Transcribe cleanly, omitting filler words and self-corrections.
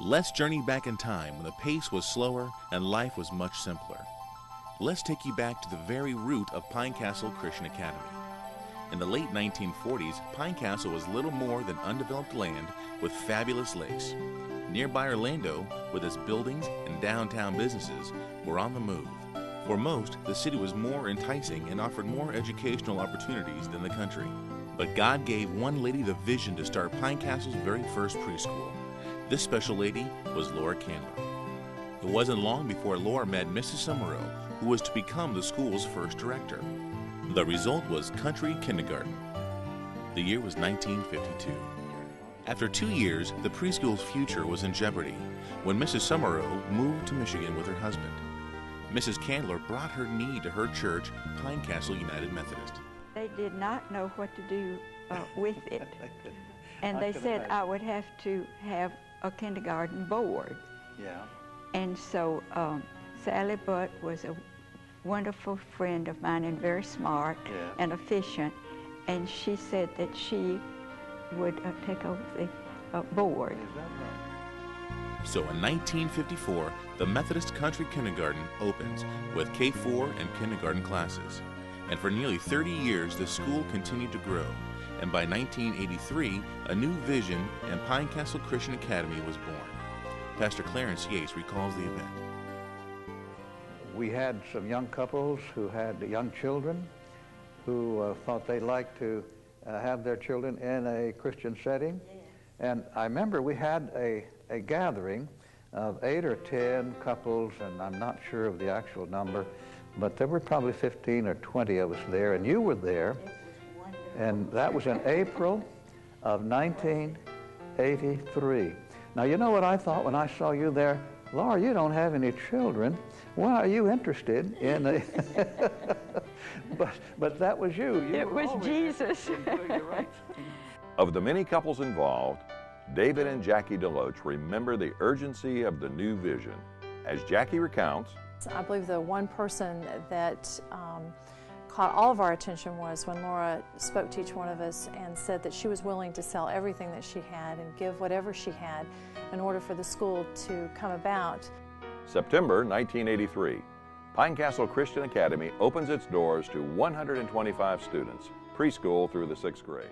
Let's journey back in time when the pace was slower and life was much simpler. Let's take you back to the very root of Pinecastle Christian Academy. In the late 1940s, Pinecastle was little more than undeveloped land with fabulous lakes. Nearby Orlando, with its buildings and downtown businesses, were on the move. For most, the city was more enticing and offered more educational opportunities than the country. But God gave one lady the vision to start Pinecastle's very first preschool. This special lady was Laura Candler. It wasn't long before Laura met Mrs. Summerall, who was to become the school's first director. The result was Country Kindergarten. The year was 1952. After 2 years, the preschool's future was in jeopardy when Mrs. Summerall moved to Michigan with her husband. Mrs. Candler brought her need to her church, Pinecastle United Methodist. They did not know what to do with it. And they said I would have to have a kindergarten board. Yeah. And so Sally Butt was a wonderful friend of mine and very smart and efficient. And she said that she would take over the board. Is that right? So in 1954, the Methodist Country Kindergarten opens with K-4 and kindergarten classes. And for nearly 30 years, the school continued to grow. And by 1983, a new vision and Pinecastle Christian Academy was born. Pastor Clarence Yates recalls the event. We had some young couples who had young children who thought they'd like to have their children in a Christian setting. And I remember we had a gathering of 8 or 10 couples, and I'm not sure of the actual number, but there were probably 15 or 20 of us there, and you were there. And that was in April of 1983. Now, you know what I thought when I saw you there? Laura, you don't have any children. Why are you interested in a... but that was you. It was Jesus. Of the many couples involved, David and Jackie Deloach remember the urgency of the new vision. As Jackie recounts, I believe the one person that caught all of our attention was when Laura spoke to each one of us and said that she was willing to sell everything that she had and give whatever she had in order for the school to come about. September 1983, Pinecastle Christian Academy opens its doors to 125 students, preschool through the 6th grade.